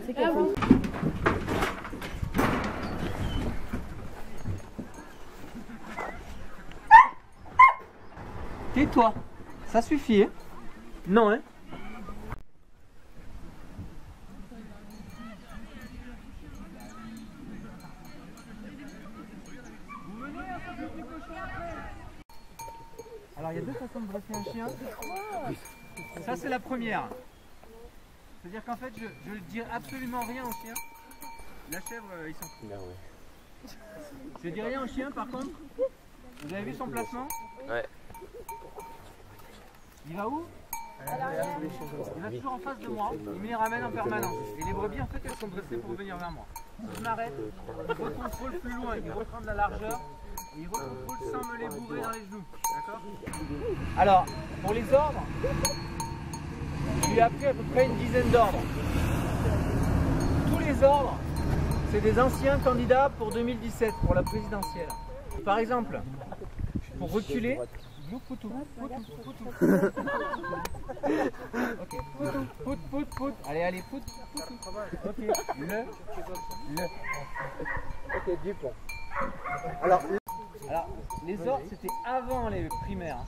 c'est qu'elle faut. Tais-toi, ça suffit, hein? Non, hein? Alors il y a deux façons de dresser un chien. Ça c'est la première. C'est-à-dire qu'en fait je ne dis absolument rien au chien. La chèvre il s'en fout. Je dis rien au chien par contre. Vous avez vu son placement? Ouais. Il va où? Il va toujours en face de moi, il me les ramène en permanence. Et les brebis en fait elles sont dressées pour venir vers moi. Si je m'arrête, il recontrôle plus loin, il reprend de la largeur et il recontrôle sans me les bourrer dans les genoux. D'accord? Alors, pour les ordres, je lui ai appris à peu près une dizaine d'ordres. Tous les ordres, c'est des anciens candidats pour 2017, pour la présidentielle. Par exemple, pour reculer, poutou, poutou, poutou. Ok, pout, pout, pout. Allez, pout, poutou. Ok, le. Ok, du pont. Alors, les ordres, c'était avant les primaires.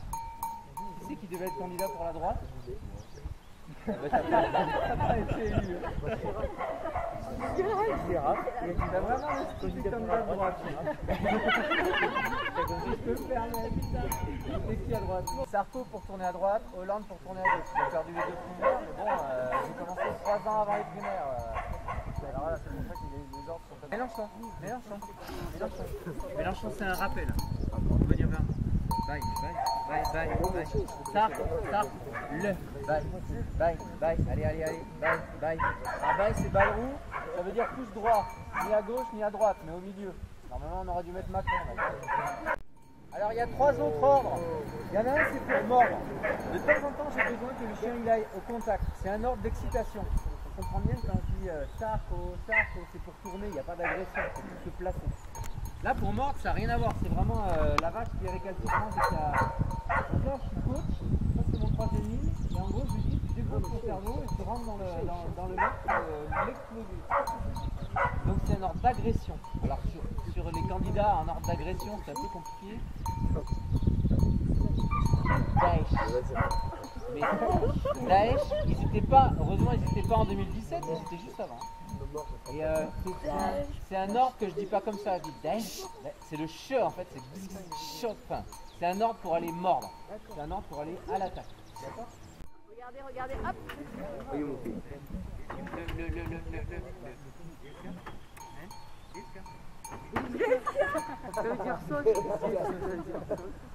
Qui c'est qui devait être candidat pour la droite? T'as pas été élu. Chirac, il a vraiment l'esprit candidat de droite. Je peux me permettre. C'est qui à droite? Sarko pour tourner à droite, Hollande pour tourner à gauche. J'ai perdu les deux primaires, mais bon, j'ai commencé 3 ans avant les primaires. Alors là, c'est pour ça que les ordres sont comme ça. Mélenchon, c'est un rappel. Pour venir vers moi. Bye. Start, le. Bye. Allez. Bye. Alors bye, c'est balle roue. Ça veut dire plus droit. Ni à gauche, ni à droite, mais au milieu. Normalement, on aurait dû mettre Macron. Là. Alors, il y a 3 autres ordres. Il y en a un, c'est pour mordre. De temps en temps, j'ai besoin que le chien il aille au contact. C'est un ordre d'excitation. On comprend bien quand je dis Sarko, c'est pour tourner. Il n'y a pas d'agression, c'est pour se placer. Là, pour mordre, ça n'a rien à voir. C'est vraiment la vache qui est récalcitrante et qui a... Donc là, je suis coach. Ça, c'est mon 3e ligne. Et en gros, je lui dis, tu développes ton cerveau et tu rentres dans le mec pour l'exploser. Donc, c'est un ordre d'agression. Alors, sur les candidats en ordre d'agression, c'est un peu compliqué. Mais Daesh, ils étaient pas, heureusement, ils n'étaient pas en 2017, ils étaient juste avant. Et c'est un ordre que je dis pas comme ça, je dis Daesh, c'est le che en fait, c'est enfin, c'est un ordre pour aller mordre, c'est un ordre pour aller à l'attaque. D'accord? Regardez, hop. Ça veut dire saute.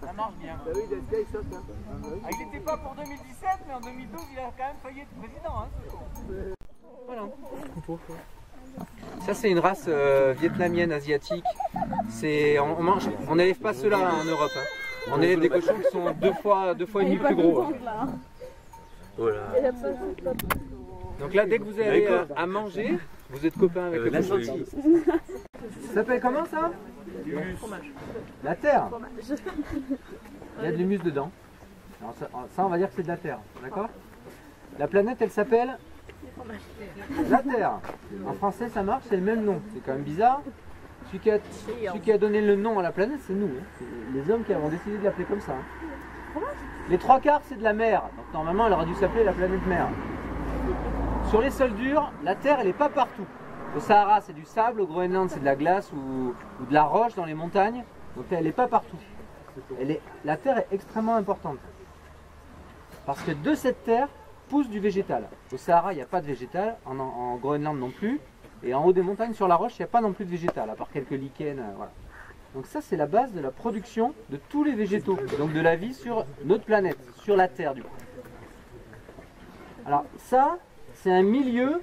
Ça marche bien. Il n'était pas pour 2017, mais en 2012, il a quand même failli être président. Hein, voilà. Ça, c'est une race vietnamienne, asiatique. On n'élève pas ceux-là en Europe. Hein. On élève des cochons qui sont deux fois et demi plus gros. Hein. Voilà. Donc là, dès que vous allez à manger, vous êtes copains avec le cochon. Ça s'appelle comment ça? La terre. Il y a de l'humus dedans. Alors ça, on va dire que c'est de la terre. D'accord? La planète, elle s'appelle la Terre. En français, ça marche, c'est le même nom. C'est quand même bizarre. Celui qui a donné le nom à la planète, c'est nous. Hein. C'est les hommes qui avons décidé de l'appeler comme ça. Hein. Les 3/4, c'est de la mer. Donc normalement, elle aurait dû s'appeler la planète mer. Sur les sols durs, la Terre, elle n'est pas partout. Au Sahara, c'est du sable. Au Groenland, c'est de la glace ou de la roche dans les montagnes. Donc elle n'est pas partout. La Terre est extrêmement importante. Parce que de cette Terre pousse du végétal. Au Sahara, il n'y a pas de végétal. En Groenland non plus. Et en haut des montagnes, sur la roche, il n'y a pas non plus de végétal, à part quelques lichens. Voilà. Donc ça, c'est la base de la production de tous les végétaux. Donc de la vie sur notre planète, sur la Terre du coup. Alors ça, c'est un milieu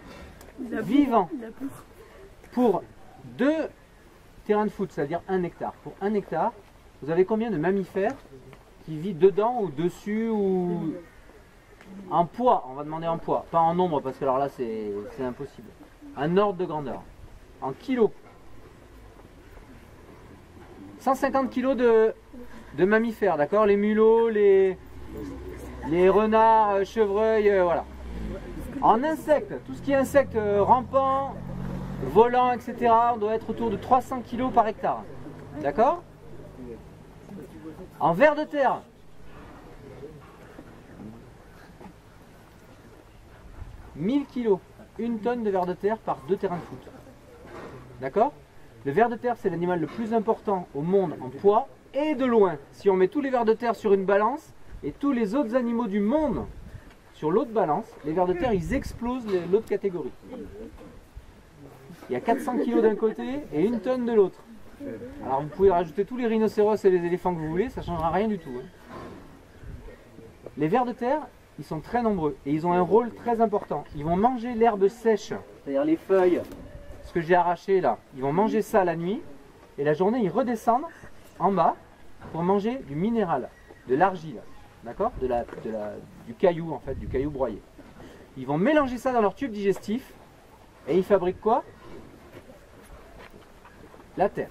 vivant pour 2 terrains de foot, c'est-à-dire 1 hectare. Pour 1 hectare, vous avez combien de mammifères qui vivent dedans ou dessus ou en poids? On va demander en poids, pas en nombre parce que alors là c'est impossible. Un ordre de grandeur, en kilos. 150 kilos de mammifères, d'accord? Les mulots, les renards, chevreuils, voilà. En insectes, tout ce qui est insectes rampants, volants, etc., on doit être autour de 300 kg par hectare. D'accord? En vers de terre, « 1000 kg, 1 tonne de vers de terre par 2 terrains de foot. D'accord? Le ver de terre, c'est l'animal le plus important au monde en poids et de loin. Si on met tous les vers de terre sur une balance et tous les autres animaux du monde sur l'autre balance, les vers de terre, ils explosent l'autre catégorie. Il y a 400 kg d'un côté et 1 tonne de l'autre. Alors vous pouvez rajouter tous les rhinocéros et les éléphants que vous voulez, ça ne changera rien du tout. Les vers de terre, ils sont très nombreux et ils ont un rôle très important. Ils vont manger l'herbe sèche, c'est-à-dire les feuilles, ce que j'ai arraché là. Ils vont manger ça la nuit et la journée ils redescendent en bas pour manger du minéral, de l'argile, d'accord, du caillou en fait, du caillou broyé. Ils vont mélanger ça dans leur tube digestif et ils fabriquent quoi? La terre.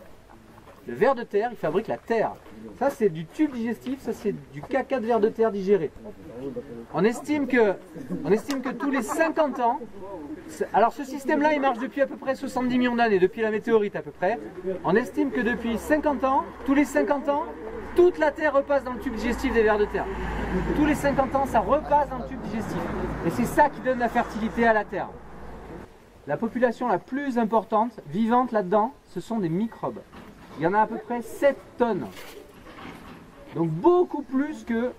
Le ver de terre, il fabrique la terre. Ça c'est du tube digestif, ça c'est du caca de ver de terre digéré. On estime que tous les 50 ans, alors ce système-là il marche depuis à peu près 70 millions d'années, depuis la météorite à peu près. On estime que depuis 50 ans, tous les 50 ans, toute la terre repasse dans le tube digestif des vers de terre. Tous les 50 ans, ça repasse dans le tube digestif. Et c'est ça qui donne la fertilité à la terre. La population la plus importante, vivante là-dedans, ce sont des microbes. Il y en a à peu près 7 tonnes. Donc beaucoup plus que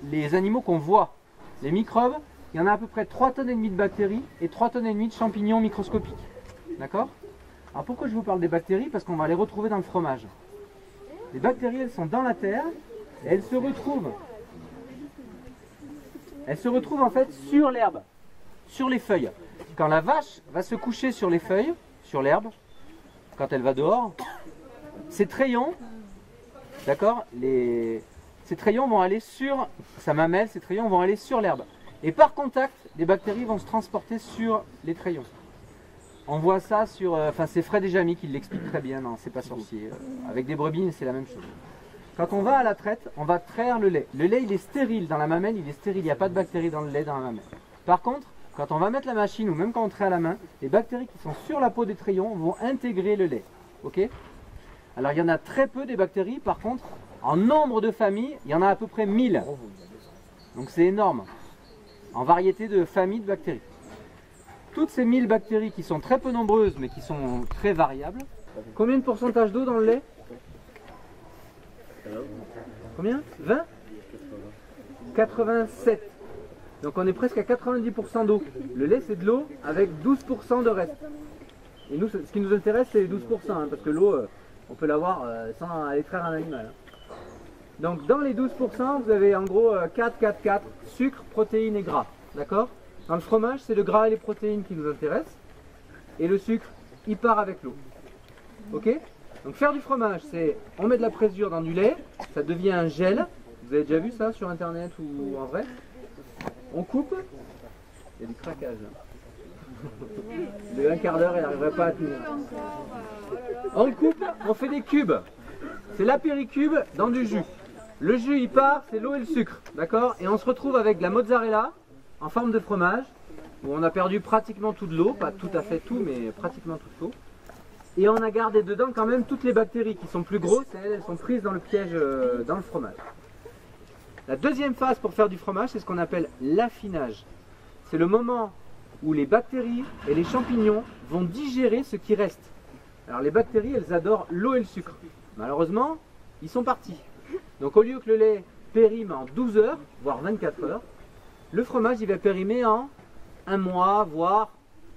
les animaux qu'on voit. Les microbes, il y en a à peu près 3,5 tonnes de bactéries et 3,5 tonnes de champignons microscopiques. D'accord? Alors pourquoi je vous parle des bactéries? Parce qu'on va les retrouver dans le fromage. Les bactéries, elles sont dans la terre et elles se retrouvent en fait sur l'herbe, sur les feuilles. Quand la vache va se coucher sur les feuilles, sur l'herbe, quand elle va dehors, ces trayons, d'accord, ces trayons vont aller sur sa mamelle, ces trayons vont aller sur l'herbe. Et par contact, les bactéries vont se transporter sur les trayons. On voit ça sur, c'est Fred et Jamy qui l'explique très bien dans C'est pas sorcier. Avec des brebis, c'est la même chose. Quand on va à la traite, on va traire le lait. Le lait, il est stérile dans la mamelle, il est stérile, il n'y a pas de bactéries dans le lait dans la mamelle. Par contre, quand on va mettre la machine ou même quand on traite à la main, les bactéries qui sont sur la peau des trayons vont intégrer le lait. Ok? Alors il y en a très peu des bactéries, par contre, en nombre de familles, il y en a à peu près 1000. Donc c'est énorme, en variété de familles de bactéries. Toutes ces 1000 bactéries qui sont très peu nombreuses, mais qui sont très variables. Combien de pourcentage d'eau dans le lait? Combien? 20? 87. Donc on est presque à 90% d'eau. Le lait c'est de l'eau avec 12% de reste. Et nous, ce qui nous intéresse c'est les 12%, hein, parce que l'eau, on peut l'avoir sans aller traire un animal. Donc dans les 12%, vous avez en gros 4, 4, 4, sucre, protéines et gras. D'accord? Dans le fromage, c'est le gras et les protéines qui nous intéressent. Et le sucre, il part avec l'eau. Ok? Donc faire du fromage, c'est on met de la présure dans du lait, ça devient un gel. Vous avez déjà vu ça sur internet ou en vrai? On coupe, il y a du craquage là. De un quart d'heure, il n'arriverait pas à tenir. On coupe, on fait des cubes. C'est l'apéricube dans du jus. Le jus il part, c'est l'eau et le sucre, d'accord? Et on se retrouve avec de la mozzarella en forme de fromage, où on a perdu pratiquement toute l'eau, pas tout à fait tout, mais pratiquement toute l'eau. Et on a gardé dedans quand même toutes les bactéries qui sont plus grosses, elles sont prises dans le piège dans le fromage. La deuxième phase pour faire du fromage, c'est ce qu'on appelle l'affinage. C'est le moment où les bactéries et les champignons vont digérer ce qui reste. Alors les bactéries, elles adorent l'eau et le sucre. Malheureusement, ils sont partis. Donc au lieu que le lait périme en 12 heures, voire 24 heures, le fromage il va périmer en 1 mois, voire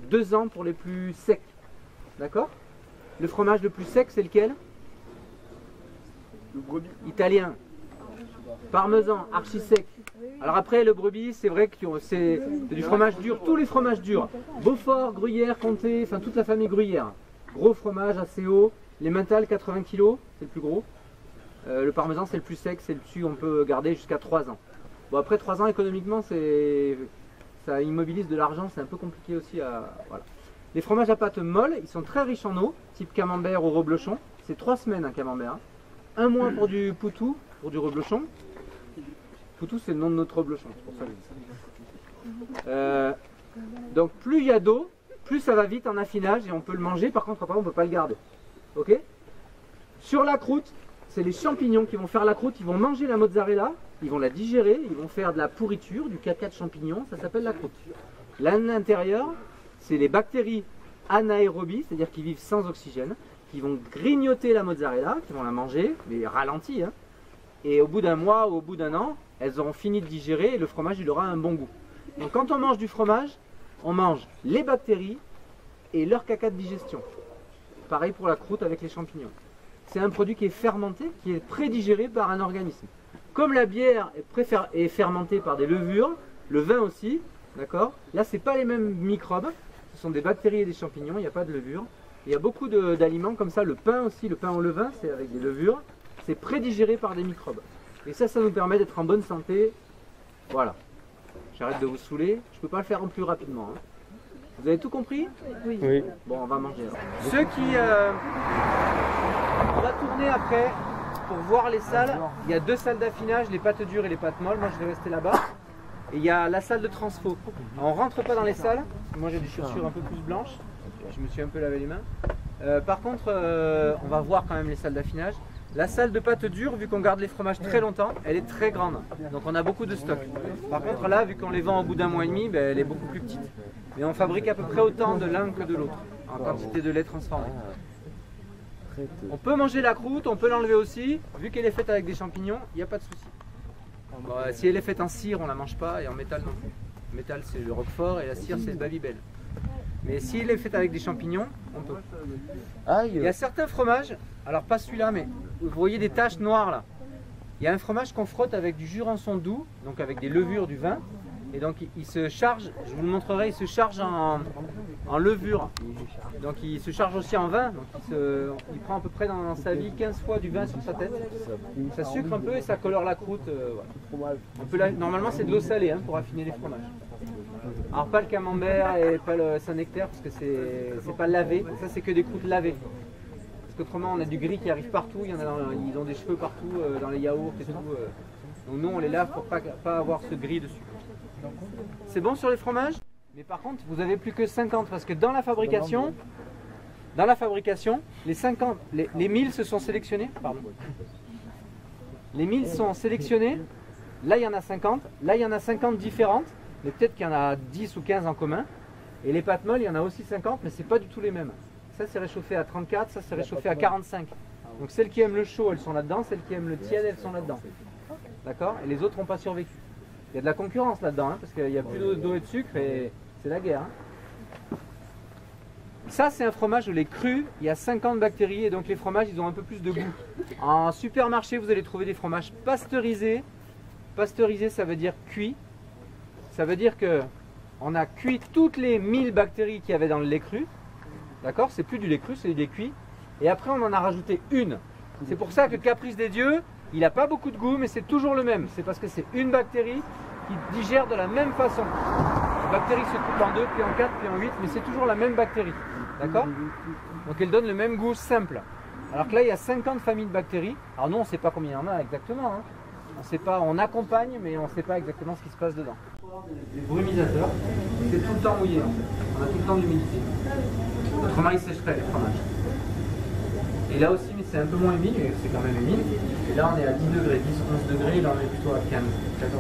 2 ans pour les plus secs. D'accord? Le fromage le plus sec, c'est lequel? Le brebis. Italien. Parmesan, archi sec. Alors après, le brebis, c'est vrai que c'est du fromage dur. Tous les fromages durs. Beaufort, Gruyère, Comté, enfin toute la famille Gruyère. Gros fromage assez haut. Les Mental, 80 kg, c'est le plus gros. Le parmesan, c'est le plus sec, c'est le dessus, on peut garder jusqu'à 3 ans. Bon, après 3 ans, économiquement, ça immobilise de l'argent, c'est un peu compliqué aussi à... Voilà. Les fromages à pâte molle, ils sont très riches en eau, type camembert ou reblochon. C'est 3 semaines un camembert. 1 mois pour du poutou, pour du reblochon. Poutou, c'est le nom de notre reblochon, c'est pour ça que je dis ça. Donc plus il y a d'eau, plus ça va vite en affinage et on peut le manger. Par contre, après, on ne peut pas le garder. Ok? Sur la croûte, c'est les champignons qui vont faire la croûte. Ils vont manger la mozzarella, ils vont la digérer, ils vont faire de la pourriture, du caca de champignons. Ça s'appelle la croûte. Là, à l'intérieur, c'est les bactéries anaérobies, c'est-à-dire qui vivent sans oxygène, qui vont grignoter la mozzarella, qui vont la manger, mais ralentie. Hein. Et au bout d'un mois ou au bout d'un an, elles auront fini de digérer et le fromage il aura un bon goût. Donc quand on mange du fromage, on mange les bactéries et leur caca de digestion. Pareil pour la croûte avec les champignons. C'est un produit qui est fermenté, qui est prédigéré par un organisme. Comme la bière est fermentée par des levures, le vin aussi, d'accord? Là, ce n'est pas les mêmes microbes, ce sont des bactéries et des champignons, il n'y a pas de levure. Il y a beaucoup d'aliments comme ça, le pain aussi, le pain au levain, c'est avec des levures, c'est prédigéré par des microbes. Et ça nous permet d'être en bonne santé. Voilà. J'arrête de vous saouler, je ne peux pas le faire en plus rapidement. Hein. Vous avez tout compris? Oui. Bon, on va manger alors. Ceux qui... On va tourner après pour voir les salles. Il y a 2 salles d'affinage, les pâtes dures et les pâtes molles. Moi, je vais rester là-bas. Et il y a la salle de transfo. On rentre pas dans les salles. Moi, j'ai des chaussures un peu plus blanches. Je me suis un peu lavé les mains. Par contre, on va voir quand même les salles d'affinage. La salle de pâtes dures, vu qu'on garde les fromages très longtemps, elle est très grande. Donc on a beaucoup de stock. Par contre là, vu qu'on les vend au bout d'un mois et demi, ben, elle est beaucoup plus petite. Mais on fabrique à peu près autant de l'un que de l'autre, en quantité de lait transformé. On peut manger la croûte, on peut l'enlever aussi. Vu qu'elle est faite avec des champignons, il n'y a pas de souci. Bon, si elle est faite en cire, on ne la mange pas, et en métal non plus. Le métal c'est le roquefort et la cire c'est le babybel. Mais si elle est faite avec des champignons, on peut. Il y a certains fromages, alors pas celui-là, mais vous voyez des taches noires là. Il y a un fromage qu'on frotte avec du jurançon doux, donc avec des levures du vin. Et donc il se charge, je vous le montrerai, il se charge en levure. Donc il se charge aussi en vin. Donc il prend à peu près dans sa vie 15 fois du vin sur sa tête. Ça sucre un peu et ça colore la croûte. Voilà. Normalement c'est de l'eau salée hein, pour affiner les fromages. Alors pas le camembert et pas le Saint-Nectaire parce que c'est pas lavé. Ça c'est que des croûtes lavées. Parce qu'autrement on a du gris qui arrive partout. Ils ont des cheveux partout dans les yaourts et tout. Donc nous on les lave pour pas avoir ce gris dessus. C'est bon sur les fromages, mais par contre vous avez plus que 50 parce que dans la fabrication, les 1000 se sont sélectionnés. Pardon. Les 1000 sont sélectionnés. Là il y en a 50. Là il y en a 50 différentes, mais peut-être qu'il y en a 10 ou 15 en commun. Et les pâtes molles, il y en a aussi 50, mais c'est pas du tout les mêmes. Ça c'est réchauffé à 34, ça c'est réchauffé à 45. Donc celles qui aiment le chaud, elles sont là-dedans. Celles qui aiment le tiède, elles sont là-dedans. D'accord? Et les autres n'ont pas survécu. Il y a de la concurrence là-dedans, hein, parce qu'il n'y a plus d'eau et de sucre et c'est la guerre. Hein. Ça, c'est un fromage au lait cru, il y a 50 bactéries et donc les fromages, ils ont un peu plus de goût. En supermarché, vous allez trouver des fromages pasteurisés. Pasteurisé, ça veut dire cuit. Ça veut dire qu'on a cuit toutes les 1000 bactéries qu'il y avait dans le lait cru. D'accord? C'est plus du lait cru, c'est du lait cuit. Et après, on en a rajouté une. C'est pour ça que Caprice des Dieux, il n'a pas beaucoup de goût, mais c'est toujours le même. C'est parce que c'est une bactérie qui digère de la même façon. La bactérie se coupe en 2, puis en 4, puis en 8, mais c'est toujours la même bactérie. D'accord? Donc elle donne le même goût simple. Alors que là, il y a 50 familles de bactéries. Alors nous, on ne sait pas combien il y en a exactement. Hein. On sait pas, on accompagne, mais on ne sait pas exactement ce qui se passe dedans. Les brumisateurs, c'est tout le temps mouillé. En fait. On a tout le temps de l'humidité. Autrement, il sécherait les fromages. Et là aussi, mais c'est un peu moins humide, mais c'est quand même humide. Et là, on est à 10 degrés, 10, 11 degrés, et là, on est plutôt à 15, 14, 15. Ce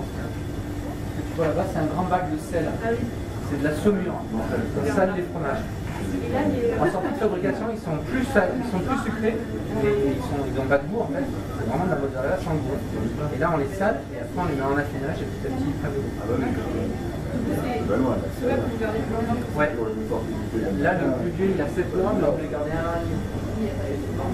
que tu vois là-bas, c'est un grand bac de sel. C'est de la saumure. Ça sale les fromages. En sortie de fabrication, ils sont plus sucrés, mais ils ont pas de goût en fait. C'est vraiment de la mozzarella sans goût. Et là, on les sale, et après, on les met en affinage, et petit à petit, ils prennent le goût. Ouais. Là, le plus vieux, il a 7 mois, mais on peut les garder un an. Il a 7 mois,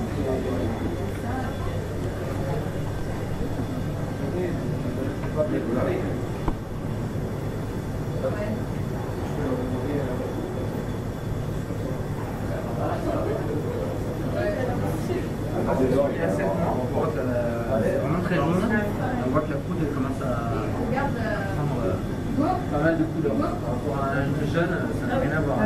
on voit que c'est vraiment très jaune. On voit que la croûte elle commence à prendre pas mal de couleurs. Pour un jeune, ça n'a rien à voir.